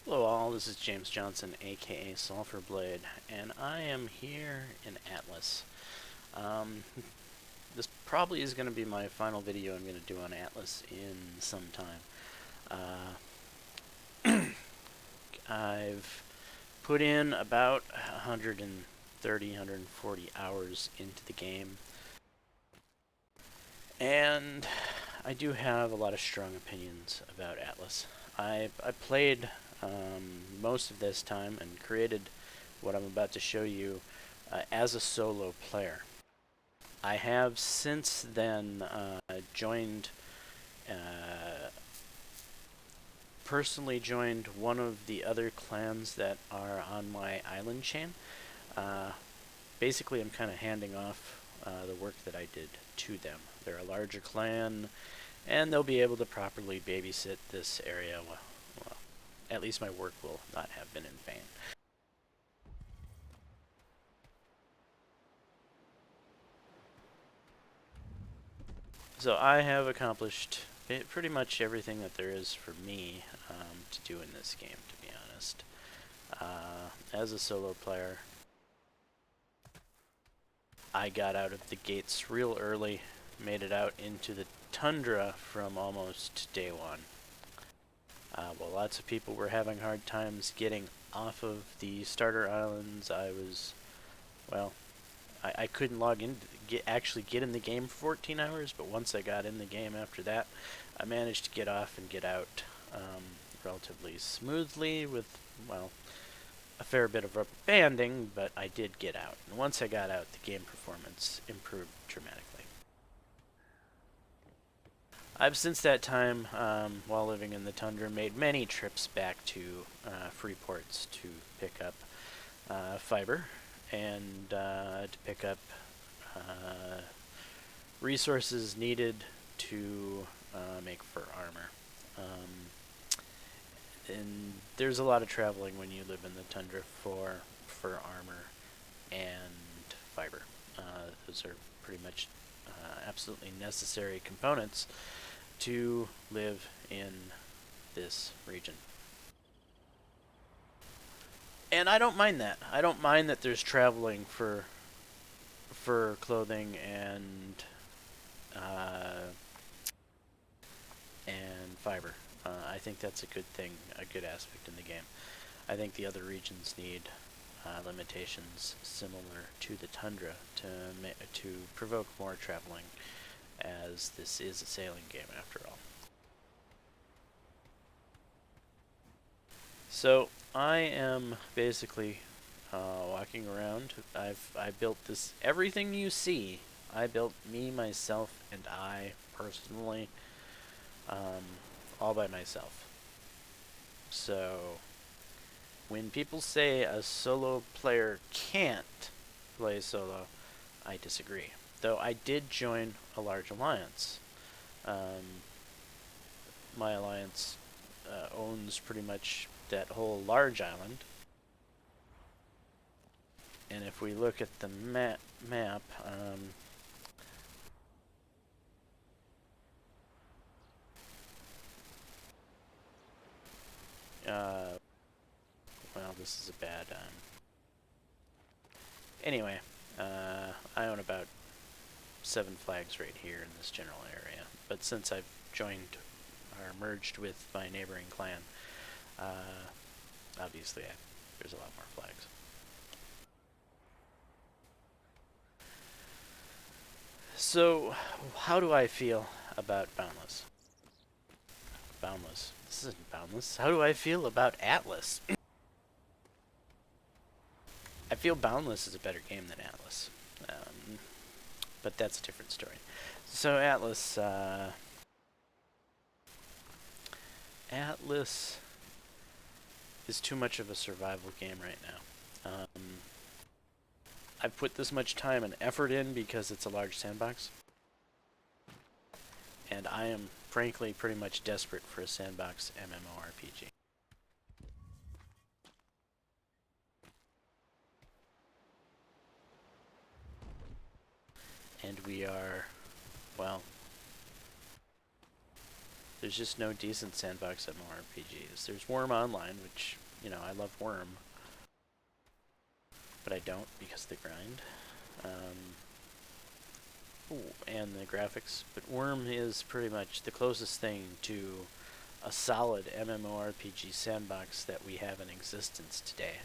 Hello all, this is James Johnson, aka Sulfurblade, and I am here in Atlas. This probably is going to be my final video I'm going to do on Atlas in some time. I've put in about 130, 140 hours into the game, and I do have a lot of strong opinions about Atlas. I played most of this time and created what I'm about to show you as a solo player. I have since then personally joined one of the other clans that are on my island chain. Uh, Basically, I'm kind of handing off the work that I did to them. They're a larger clan, and they'll be able to properly babysit this area. Well, at least my work will not have been in vain. So I have accomplished pretty much everything that there is for me to do in this game, to be honest. As a solo player, I got out of the gates real early, made it out into the tundra from almost day one. While lots of people were having hard times getting off of the starter islands, I couldn't log in to actually get in the game for 14 hours, but once I got in the game after that, I managed to get off and get out relatively smoothly with, well, a fair bit of rubber banding, but I did get out. And once I got out, the game performance improved dramatically. I've since that time, while living in the tundra, made many trips back to free ports to pick up fiber and to pick up resources needed to make fur armor. And there's a lot of traveling when you live in the tundra for fur armor and fiber. Those are pretty much absolutely necessary components to live in this region. And I don't mind that. I don't mind that there's traveling for clothing and fiber. I think that's a good thing, a good aspect in the game. I think the other regions need limitations similar to the tundra to provoke more traveling, as this is a sailing game after all. So I am basically walking around. I built this. Everything you see, I built, me, myself, and I personally, all by myself. So when people say a solo player can't play solo, I disagree. Though I did join a large alliance. My alliance owns pretty much that whole large island. And if we look at the map, well, this is a bad. Anyway, I own about 7 flags right here in this general area. But since I've joined or merged with my neighboring clan, obviously there's a lot more flags. So, how do I feel about Boundless? Boundless. This isn't Boundless. How do I feel about Atlas? I feel Boundless is a better game than Atlas. But that's a different story. So Atlas is too much of a survival game right now. I've put this much time and effort in because it's a large sandbox. And I am, frankly, pretty much desperate for a sandbox MMORPG. And we are, well, There's just no decent sandbox MMORPGs. There's Worm Online, which, you know, I love Worm, but I don't because of the grind. And the graphics. But Worm is pretty much the closest thing to a solid MMORPG sandbox that we have in existence today.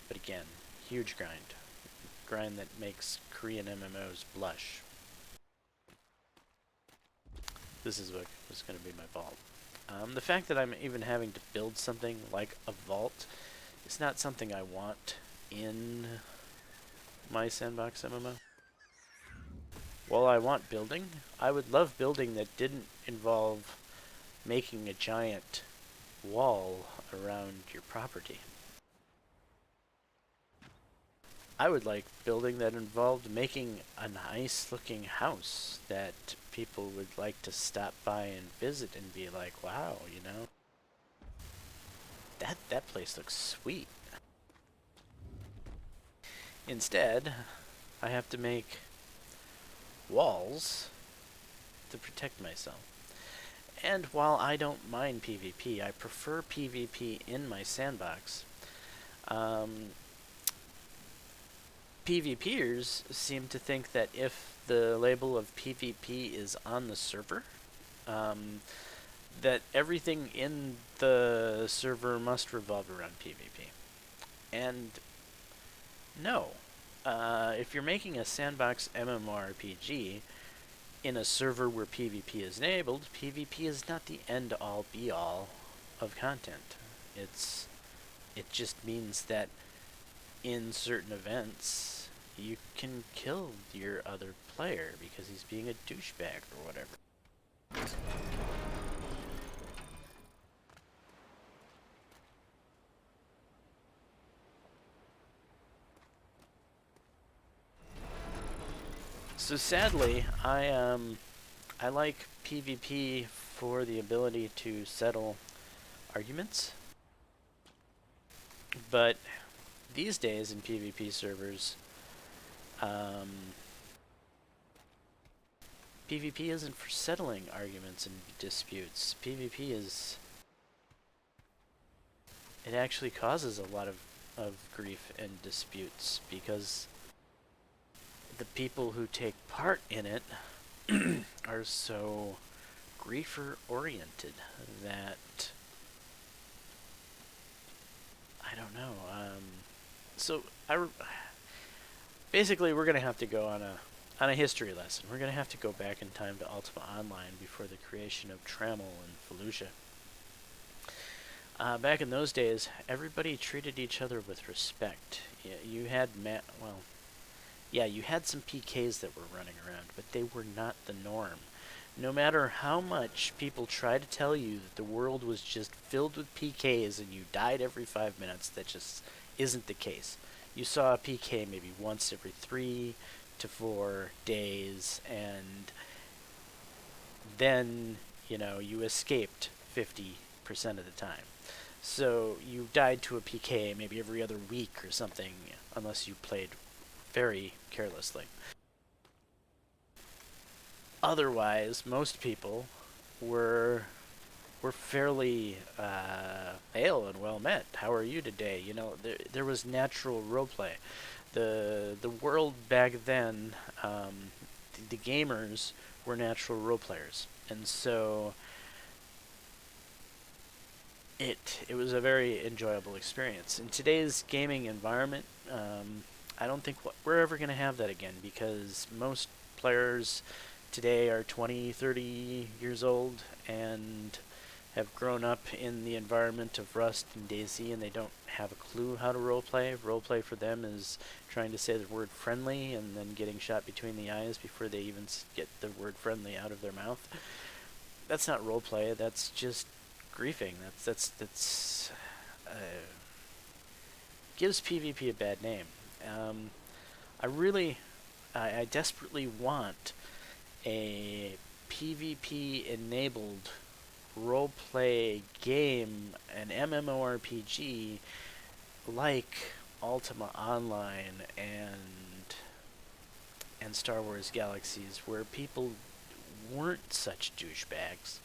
But again, huge grind. Grind that makes Korean MMOs blush. This is what was going to be my vault. The fact that I'm even having to build something like a vault is not something I want in my sandbox MMO. While I want building, I would love building that didn't involve making a giant wall around your property. I would like building that involved making a nice looking house that people would like to stop by and visit and be like, wow, you know, that place looks sweet. Instead, I have to make walls to protect myself. And while I don't mind PvP, I prefer PvP in my sandbox. PvPers seem to think that if the label of PvP is on the server, that everything in the server must revolve around PvP. And no. If you're making a sandbox MMORPG in a server where PvP is enabled, PvP is not the end-all be-all of content. It just means that in certain events, you can kill your other player because he's being a douchebag or whatever. So sadly, I like PvP for the ability to settle arguments, but these days in PvP servers, PvP isn't for settling arguments and disputes. PvP is... it actually causes a lot of grief and disputes because the people who take part in it are so griefer-oriented that... I don't know. Basically, we're going to have to go on a history lesson. We're going to have to go back in time to Ultima Online before the creation of Trammel and Fallujah. Back in those days, everybody treated each other with respect. You had you had some PKs that were running around, but they were not the norm. No matter how much people try to tell you that the world was just filled with PKs and you died every 5 minutes, that just isn't the case. You saw a PK maybe once every 3 to 4 days, and then, you know, you escaped 50% of the time. So you died to a PK maybe every other week or something, unless you played very carelessly. Otherwise, most people were fairly pale and well met. How are you today? You know, there was natural roleplay. The world back then, the gamers were natural roleplayers, and so it was a very enjoyable experience. In today's gaming environment, I don't think we're ever going to have that again because most players today are 20, 30 years old and have grown up in the environment of Rust and DayZ, and they don't have a clue how to roleplay. Roleplay for them is trying to say the word friendly and then getting shot between the eyes before they even get the word friendly out of their mouth. That's not roleplay. That's just griefing. That's gives PvP a bad name. I desperately want a PvP-enabled roleplay game, an MMORPG, like Ultima Online and Star Wars Galaxies, where people weren't such douchebags,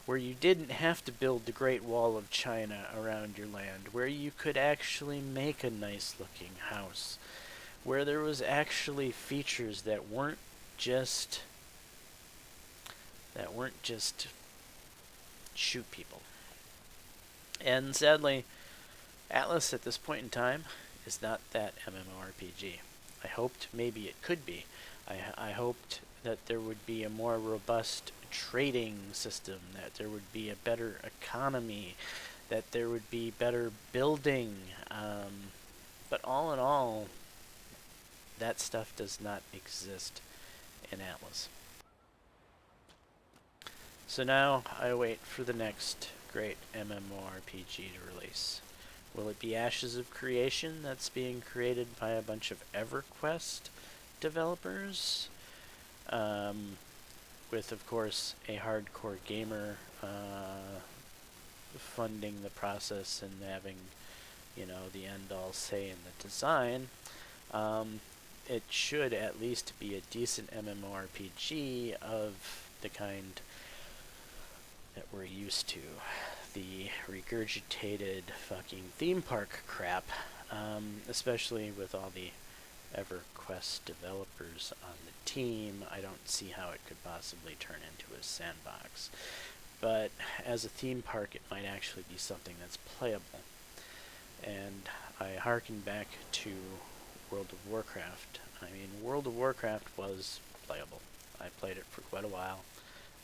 where you didn't have to build the Great Wall of China around your land, where you could actually make a nice looking house, where there was actually features that weren't just shoot people. And sadly, Atlas at this point in time is not that MMORPG. I hoped maybe it could be. I hoped that there would be a more robust trading system, that there would be a better economy, that there would be better building. But all in all, that stuff does not exist in Atlas. So now I wait for the next great MMORPG to release. Will it be Ashes of Creation that's being created by a bunch of EverQuest developers? With, of course, a hardcore gamer funding the process and having, the end-all say in the design. It should at least be a decent MMORPG of the kind that we're used to. The regurgitated fucking theme park crap, especially with all the EverQuest developers on the team. I don't see how it could possibly turn into a sandbox. But as a theme park, it might actually be something that's playable. And I harken back to World of Warcraft. I mean, World of Warcraft was playable. I played it for quite a while.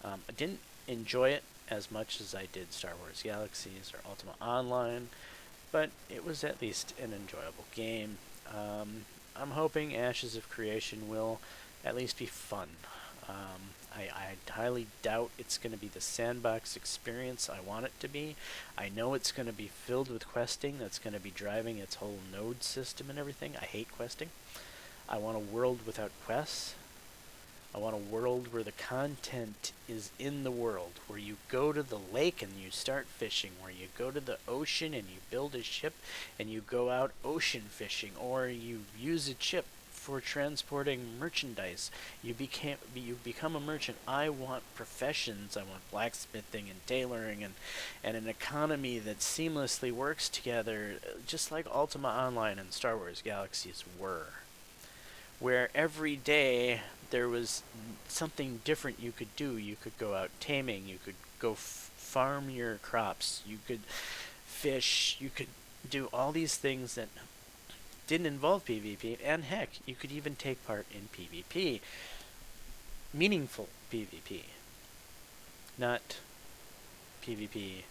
I didn't enjoy it as much as I did Star Wars Galaxies or Ultima Online, but it was at least an enjoyable game. I'm hoping Ashes of Creation will at least be fun. I highly doubt it's going to be the sandbox experience I want it to be. I know it's going to be filled with questing that's going to be driving its whole node system and everything. I hate questing. I want a world without quests. I want a world where the content is in the world, where you go to the lake and you start fishing, where you go to the ocean and you build a ship and you go out ocean fishing, or you use a ship for transporting merchandise. You become a merchant. I want professions. I want blacksmithing and tailoring and an economy that seamlessly works together, just like Ultima Online and Star Wars Galaxies were, where every day there was something different you could do. You could go out taming, you could go farm your crops, you could fish, you could do all these things that didn't involve PvP, and heck, you could even take part in PvP. Meaningful PvP. Not PvP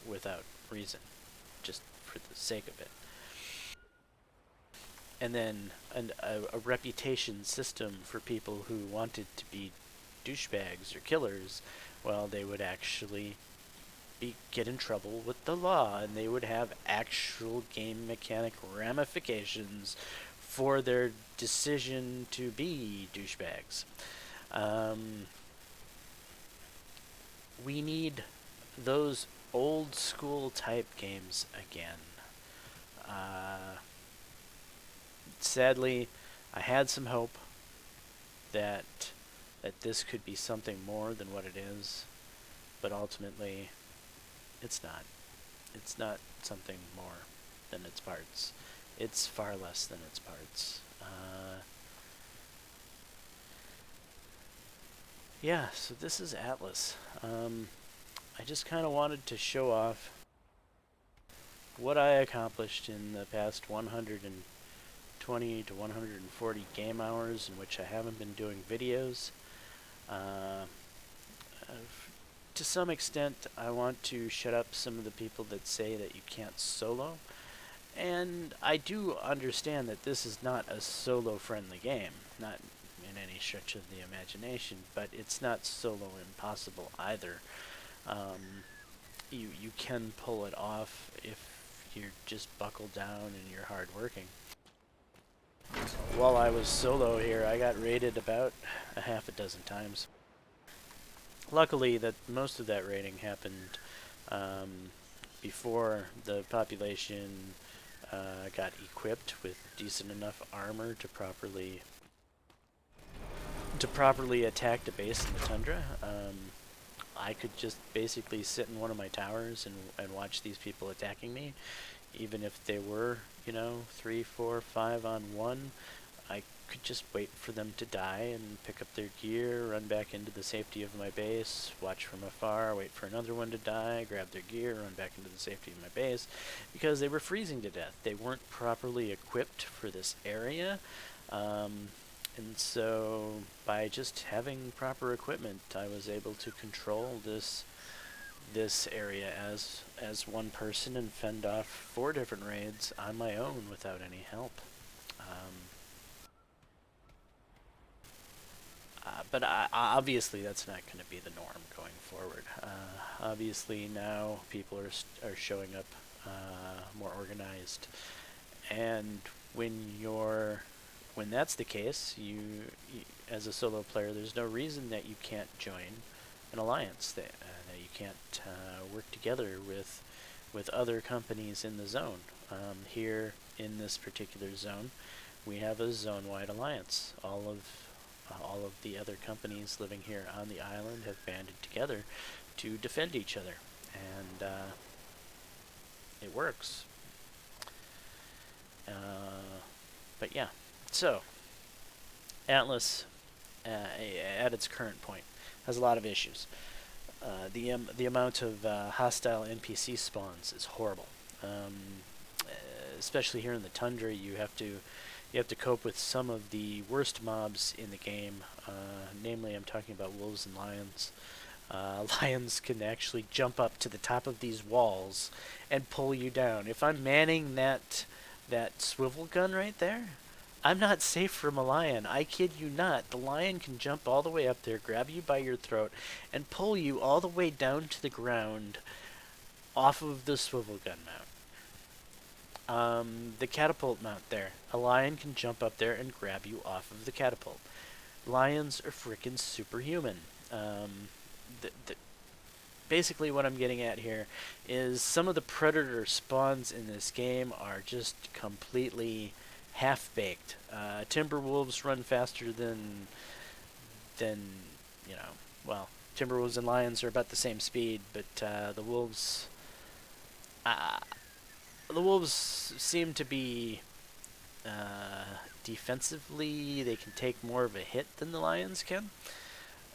without reason, just for the sake of it. And then a reputation system for people who wanted to be douchebags or killers. Well, they would actually get in trouble with the law, and they would have actual game mechanic ramifications for their decision to be douchebags. We need those old school type games again. Sadly, I had some hope that this could be something more than what it is, but ultimately, it's not. It's not something more than its parts. It's far less than its parts. Yeah, so this is Atlas. I just kind of wanted to show off what I accomplished in the past 120 to 140 game hours in which I haven't been doing videos. To some extent, I want to shut up some of the people that say that you can't solo. And I do understand that this is not a solo-friendly game, not in any stretch of the imagination, but it's not solo impossible either. You can pull it off if you're just buckled down and you're hardworking. While I was solo here, I got raided about a half a dozen times. Luckily, that most of that raiding happened before the population got equipped with decent enough armor to properly to properly attack the base in the tundra, I could just basically sit in one of my towers and watch these people attacking me, even if they were, you know, 3, 4, 5 on 1. I could just wait for them to die and pick up their gear, run back into the safety of my base, watch from afar, wait for another one to die, grab their gear, run back into the safety of my base, because they were freezing to death. They weren't properly equipped for this area, and so by just having proper equipment, I was able to control this area as one person and fend off 4 different raids on my own without any help. But obviously that's not going to be the norm going forward. Obviously now people are showing up more organized, and when that's the case, you as a solo player, there's no reason that you can't join an alliance, that you can't work together with other companies in the zone. Here in this particular zone, we have a zone-wide alliance. All of the other companies living here on the island have banded together to defend each other, and it works. But yeah, so Atlas, at its current point, has a lot of issues. The amount of hostile NPC spawns is horrible. Especially here in the tundra, you have to cope with some of the worst mobs in the game. Namely, I'm talking about wolves and lions. Lions can actually jump up to the top of these walls and pull you down. If I'm manning that swivel gun right there, I'm not safe from a lion. I kid you not. The lion can jump all the way up there, grab you by your throat, and pull you all the way down to the ground off of the swivel gun mount. The catapult mount there. A lion can jump up there and grab you off of the catapult. Lions are freaking superhuman. Basically what I'm getting at here is some of the predator spawns in this game are just completely half-baked. Timberwolves run faster than you know, well, timberwolves and lions are about the same speed, but the wolves seem to be defensively, they can take more of a hit than the lions can,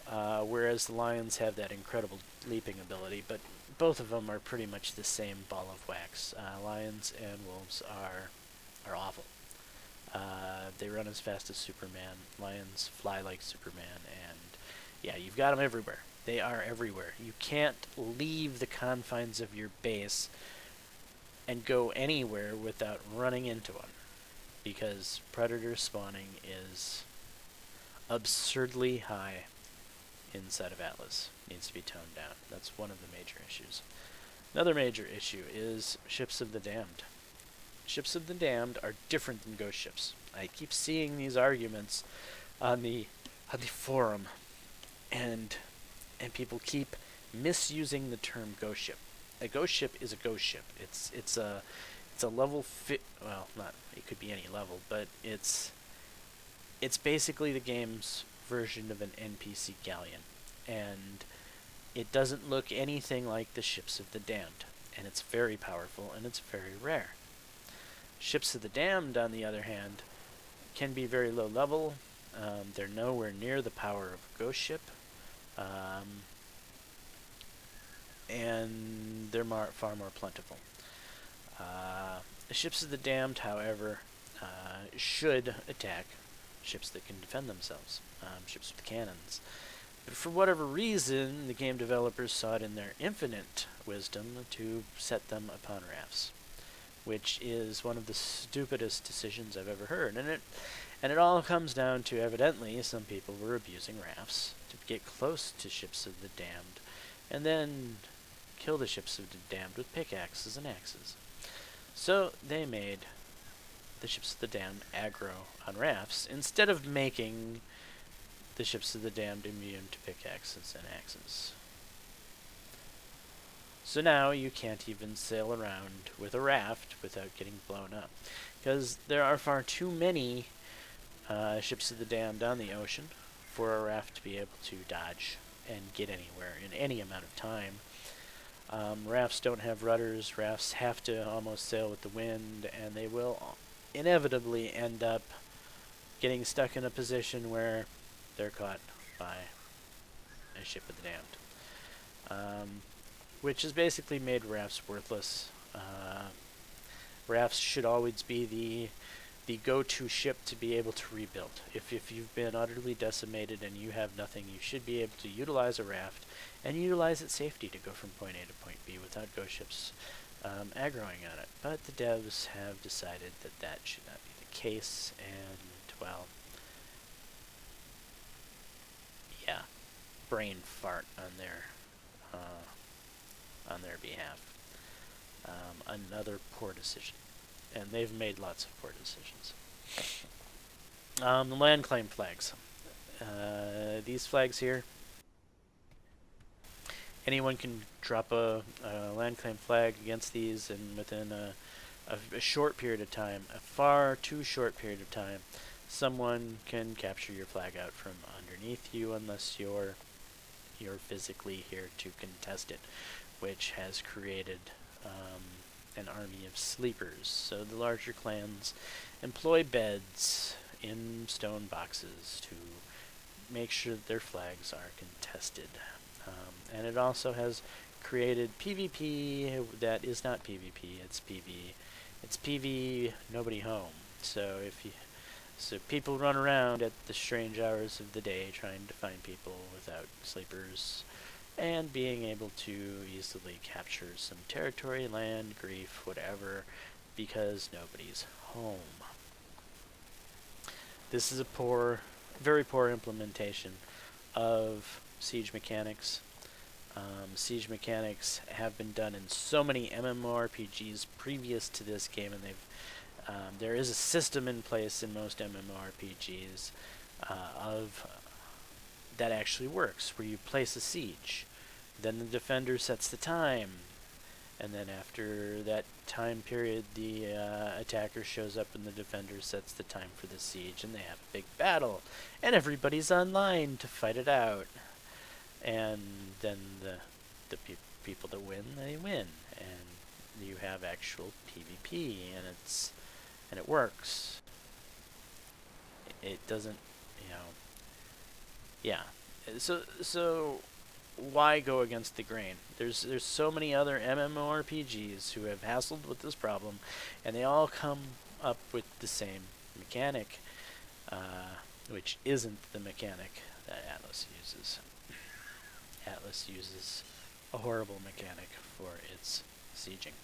whereas the lions have that incredible leaping ability, but both of them are pretty much the same ball of wax. Lions and wolves are awful. They run as fast as Superman. Lions fly like Superman, and yeah, you've got them everywhere. They are everywhere. You can't leave the confines of your base and go anywhere without running into one, because predator spawning is absurdly high inside of Atlas. Needs to be toned down. That's one of the major issues. Another major issue is ships of the damned. Ships of the damned are different than ghost ships. I keep seeing these arguments on the forum, and people keep misusing the term ghost ship. A ghost ship is a ghost ship. It's a level fit. Well, not, it could be any level, but it's basically the game's version of an NPC galleon, and it doesn't look anything like the ships of the damned, and it's very powerful and it's very rare. Ships of the damned, on the other hand, can be very low level. They're nowhere near the power of a ghost ship. And they're far more plentiful. The ships of the damned, however, should attack ships that can defend themselves, ships with cannons. But for whatever reason, the game developers saw it in their infinite wisdom to set them upon rafts, which is one of the stupidest decisions I've ever heard. And it all comes down to, evidently, some people were abusing rafts to get close to ships of the damned, and then kill the ships of the damned with pickaxes and axes. So they made the ships of the damned aggro on rafts, instead of making the ships of the damned immune to pickaxes and axes. So now you can't even sail around with a raft without getting blown up, because there are far too many ships of the damned on the ocean for a raft to be able to dodge and get anywhere in any amount of time. Rafts don't have rudders. Rafts have to almost sail with the wind, and they will inevitably end up getting stuck in a position where they're caught by a ship of the damned, which has basically made rafts worthless. Rafts should always be the go-to ship to be able to rebuild. If you've been utterly decimated and you have nothing, you should be able to utilize a raft and utilize its safety to go from point A to point B without ghost ships aggroing on it. But the devs have decided that that should not be the case, and, well, yeah, brain fart on their behalf. Another poor decision. And they've made lots of poor decisions. The land claim flags. These flags here, anyone can drop a land claim flag against these, and within a short period of time, a far too short period of time, someone can capture your flag out from underneath you, unless you're physically here to contest it, which has created an army of sleepers. So the larger clans employ beds in stone boxes to make sure that their flags are contested. And it also has created PvP that is not PvP, it's PV. It's PV nobody home. So people run around at the strange hours of the day trying to find people without sleepers, and being able to easily capture some territory, land, grief, whatever, because nobody's home. This is a very poor implementation of siege mechanics. Siege mechanics have been done in so many MMORPGs previous to this game, and there is a system in place in most MMORPGs that actually works, where you place a siege, then the defender sets the time, and then after that time period, the attacker shows up and the defender sets the time for the siege, and they have a big battle, and everybody's online to fight it out. And then the people that win, they win, and you have actual PvP, and it works. It doesn't, yeah. So why go against the grain? There's so many other MMORPGs who have hassled with this problem, and they all come up with the same mechanic, which isn't the mechanic that Atlas uses. Atlas uses a horrible mechanic for its sieging.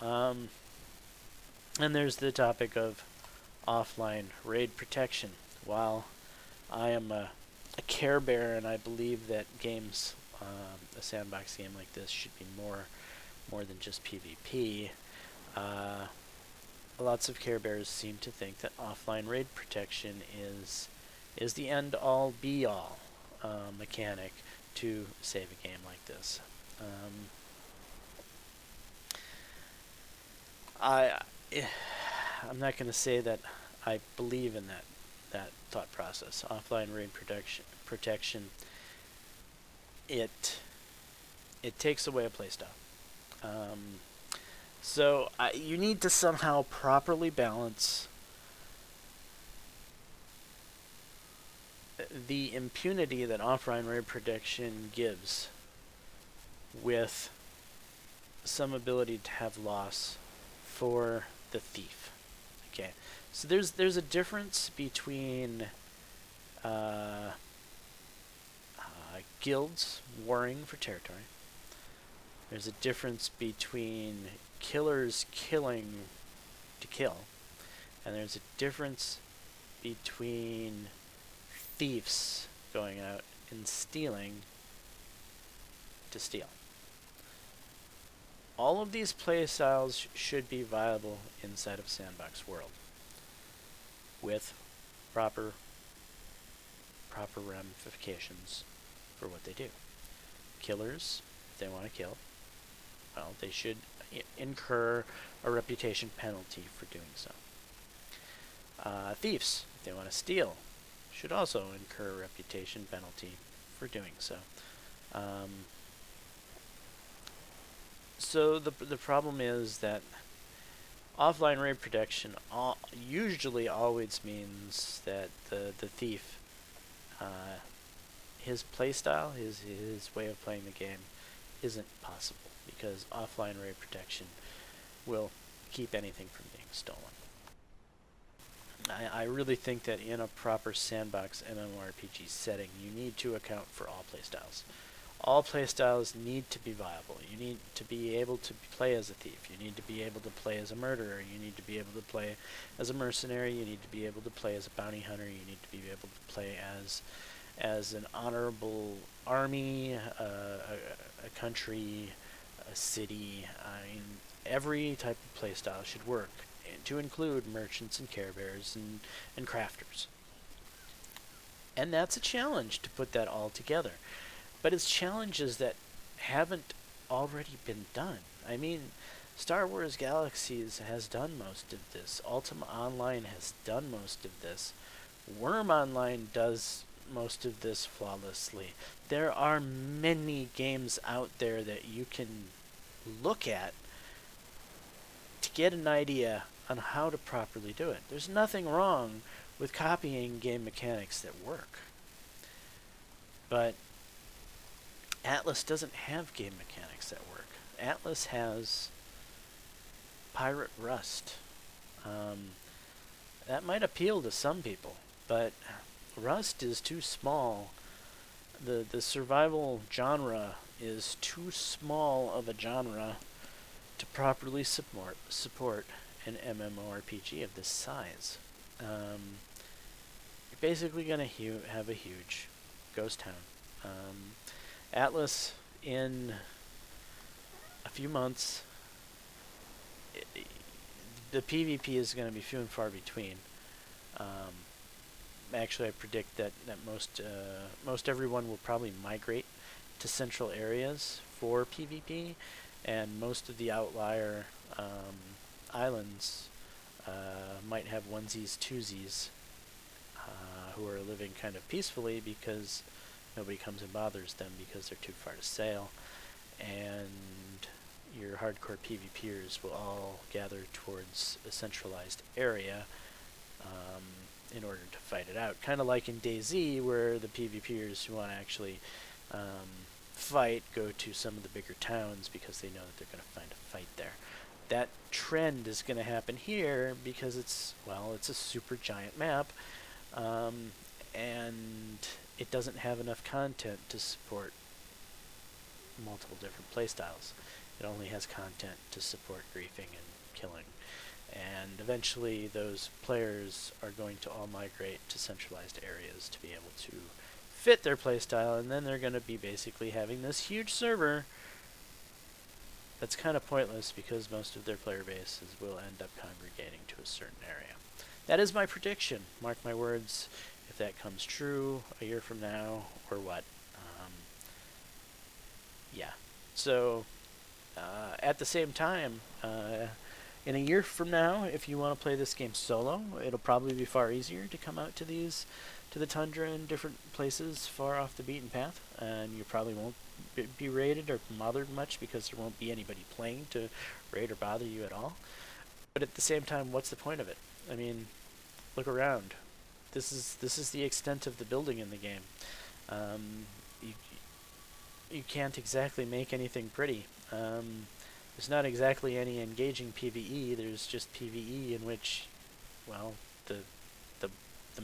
And there's the topic of offline raid protection. While I am a Care Bear, and I believe that games, a sandbox game like this, should be more than just PvP, lots of Care Bears seem to think that offline raid protection is the end-all, be-all mechanic to save a game like this. I'm not going to say that I believe in that thought process. Offline raid protection, it takes away a playstyle. So you need to somehow properly balance the impunity that offline raid protection gives with some ability to have loss for the thief. Okay, so there's a difference between guilds warring for territory. There's a difference between killers killing to kill, and there's a difference between thieves going out and stealing to steal. All of these playstyles should be viable inside of a sandbox world with proper ramifications for what they do. Killers, if they want to kill, well, they should incur a reputation penalty for doing so. Thieves, if they want to steal, should also incur a reputation penalty for doing so. So the problem is that offline raid protection usually always means that the thief, his playstyle, his way of playing the game, isn't possible because offline raid protection will keep anything from being stolen. I really think that in a proper sandbox MMORPG setting, you need to account for all playstyles. All playstyles need to be viable. You need to be able to play as a thief. You need to be able to play as a murderer. You need to be able to play as a mercenary. You need to be able to play as a bounty hunter. You need to be able to play as an honorable army, a country, a city. I mean, every type of playstyle should work, to include merchants and care bears and crafters. And that's a challenge to put that all together. But it's challenges that haven't already been done. I mean, Star Wars Galaxies has done most of this. Ultima Online has done most of this. Worm Online does most of this flawlessly. There are many games out there that you can look at to get an idea on how to properly do it. There's nothing wrong with copying game mechanics that work. But Atlas doesn't have game mechanics that work. Atlas has Pirate Rust. That might appeal to some people, but Rust is too small. The survival genre is too small of a genre to properly support an MMORPG of this size. You're basically going to have a huge ghost town. Atlas, in a few months, the PvP is going to be few and far between. Actually, I predict that most everyone will probably migrate to central areas for PvP, and most of the outlier islands might have onesies, twosies, who are living kind of peacefully because nobody comes and bothers them because they're too far to sail, and your hardcore PvPers will all gather towards a centralized area in order to fight it out. Kind of like in DayZ, where the PvPers who want to actually fight go to some of the bigger towns because they know that they're going to find a fight there. That trend is going to happen here because it's a super giant map, and it doesn't have enough content to support multiple different playstyles. It only has content to support griefing and killing. And eventually those players are going to all migrate to centralized areas to be able to fit their playstyle, and then they're going to be basically having this huge server that's kind of pointless because most of their player bases will end up congregating to a certain area. That is my prediction. Mark my words. If that comes true a year from now, or what. Yeah. So, at the same time, in a year from now, if you want to play this game solo, it'll probably be far easier to come out to the tundra and different places far off the beaten path, and you probably won't be raided or bothered much because there won't be anybody playing to raid or bother you at all. But at the same time, what's the point of it? I mean, look around. This is the extent of the building in the game. You can't exactly make anything pretty. There's not exactly any engaging PvE. There's just PvE in which, well, the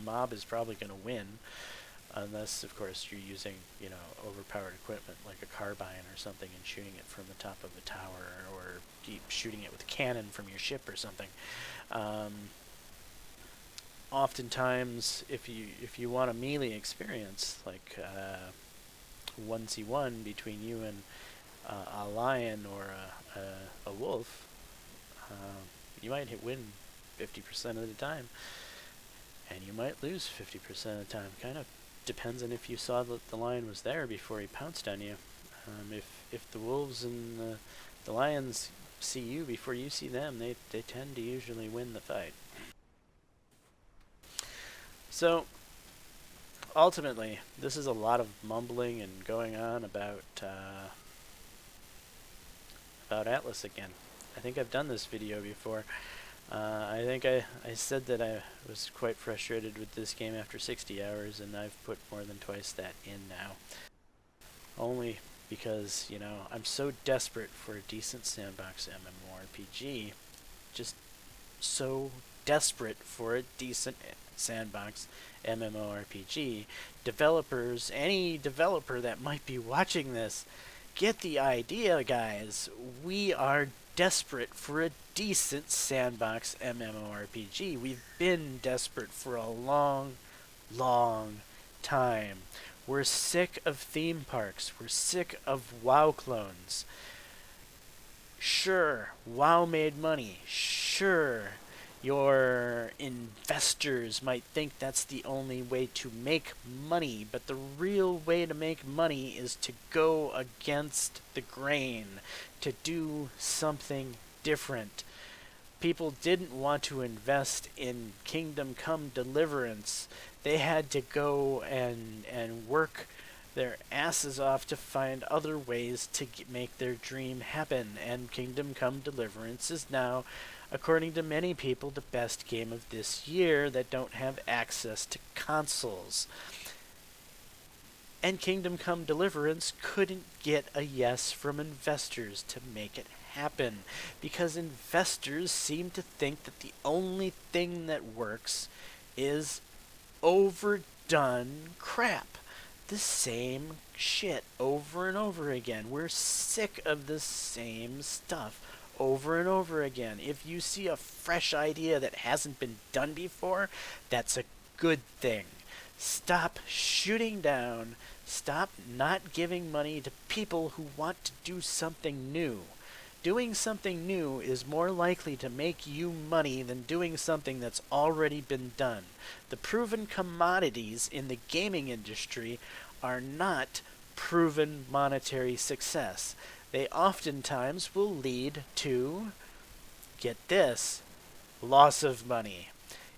mob is probably going to win, unless, of course, you're using, overpowered equipment like a carbine or something and shooting it from the top of a tower, or shooting it with a cannon from your ship or something. Oftentimes, if you want a melee experience, like 1v1 between you and a lion or a wolf, you might win 50% of the time, and you might lose 50% of the time. Kind of depends on if you saw that the lion was there before he pounced on you. If the wolves and the lions see you before you see them, they tend to usually win the fight. So, ultimately, this is a lot of mumbling and going on about Atlas again. I think I've done this video before. I think I said that I was quite frustrated with this game after 60 hours, and I've put more than twice that in now. Only because, you know, I'm so desperate for a decent sandbox MMORPG. Just so desperate for a decent sandbox MMORPG. Developers, any developer that might be watching this, get the idea, guys. We are desperate for a decent sandbox MMORPG. We've been desperate for a long, long time. We're sick of theme parks. We're sick of WoW clones. Sure, WoW made money. Sure, your investors might think that's the only way to make money, but the real way to make money is to go against the grain, to do something different. People didn't want to invest in Kingdom Come Deliverance. They had to go and work their asses off to find other ways to make their dream happen. And Kingdom Come Deliverance is now, according to many people, the best game of this year that don't have access to consoles. And Kingdom Come Deliverance couldn't get a yes from investors to make it happen, because investors seem to think that the only thing that works is overdone crap. The same shit over and over again. We're sick of the same stuff over and over again. If you see a fresh idea that hasn't been done before, that's a good thing. Stop shooting down. Stop not giving money to people who want to do something new. Doing something new is more likely to make you money than doing something that's already been done. The proven commodities in the gaming industry are not proven monetary success. They oftentimes will lead to, get this, loss of money.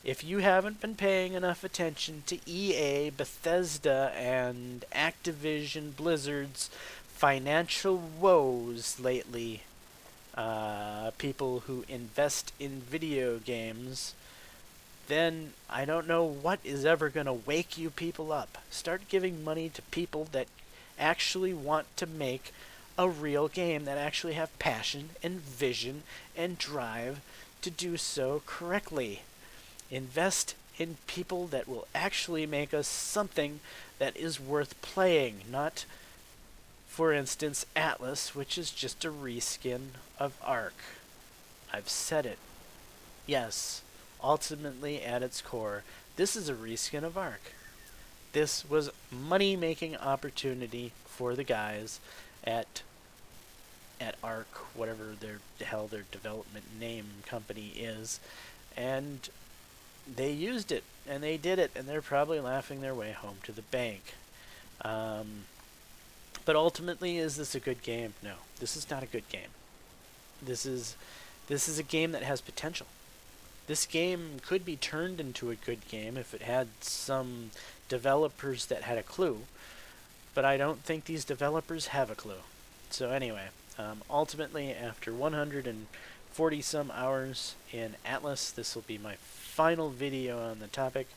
If you haven't been paying enough attention to EA, Bethesda, and Activision Blizzard's financial woes lately, people who invest in video games, then I don't know what is ever going to wake you people up. Start giving money to people that actually want to make a real game, that actually have passion and vision and drive to do so correctly. Invest in people that will actually make us something that is worth playing, not, for instance, Atlas, which is just a reskin of Ark. I've said it. Yes, ultimately at its core, this is a reskin of Ark. This was money-making opportunity for the guys at Ark, whatever the hell their development name company is, and they used it, and they did it, and they're probably laughing their way home to the bank. But ultimately, is this a good game? No, this is not a good game. This is a game that has potential. This game could be turned into a good game if it had some developers that had a clue, but I don't think these developers have a clue. So anyway, ultimately, after 140 some hours in Atlas, this will be my final video on the topic.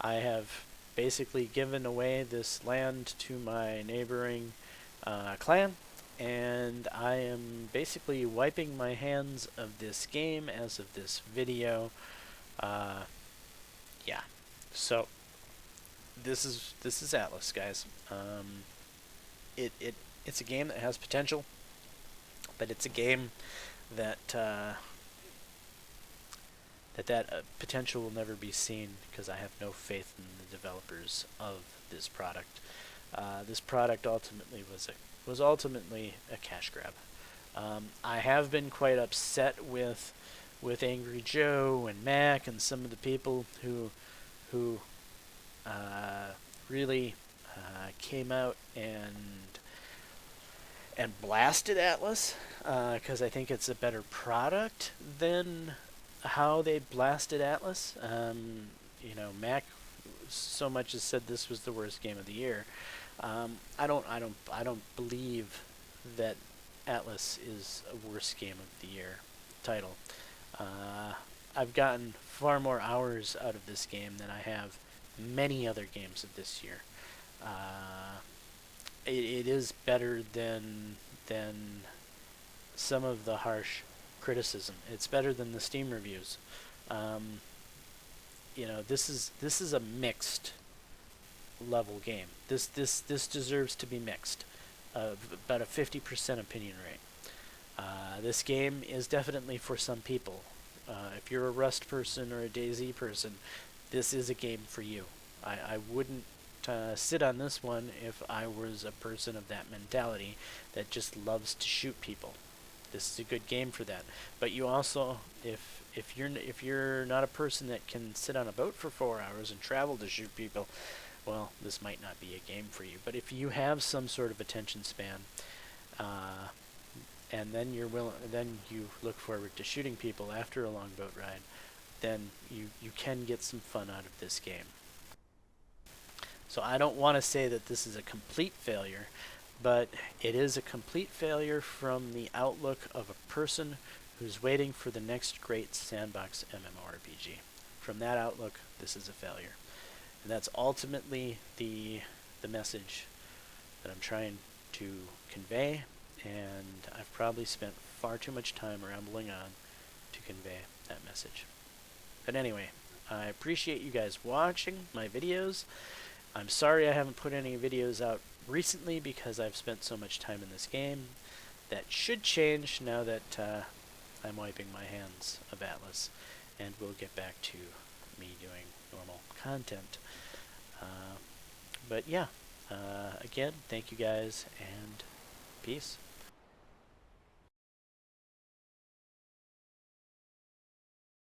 I have basically given away this land to my neighboring clan, and I am basically wiping my hands of this game as of this video. Yeah, so this is Atlas, guys. It's a game that has potential, but it's a game that potential will never be seen, because I have no faith in the developers of this product. This product ultimately was ultimately a cash grab. I have been quite upset with Angry Joe and Mac and some of the people who really came out and blasted Atlas, because I think it's a better product than how they blasted Atlas. You know, Mac so much as said this was the worst game of the year. I don't believe that Atlas is a worst game of the year title. I've gotten far more hours out of this game than I have many other games of this year. It is better than some of the harsh criticism. It's better than the Steam reviews. Um, this is a mixed level game. This deserves to be mixed. About a 50% opinion rate. This game is definitely for some people. If you're a Rust person or a DayZ person, this is a game for you. I wouldn't sit on this one if I was a person of that mentality that just loves to shoot people. This is a good game for that. But you also, if you're not a person that can sit on a boat for 4 hours and travel to shoot people, well, this might not be a game for you. But if you have some sort of attention span, and then then you look forward to shooting people after a long boat ride, then you can get some fun out of this game. So I don't want to say that this is a complete failure, but it is a complete failure from the outlook of a person who's waiting for the next great sandbox MMORPG. From that outlook, this is a failure. And that's ultimately the message that I'm trying to convey, and I've probably spent far too much time rambling on to convey that message. But anyway, I appreciate you guys watching my videos. I'm sorry I haven't put any videos out recently because I've spent so much time in this game. That should change now that I'm wiping my hands of Atlas, and we'll get back to me doing normal content. But yeah, again, thank you guys, and peace.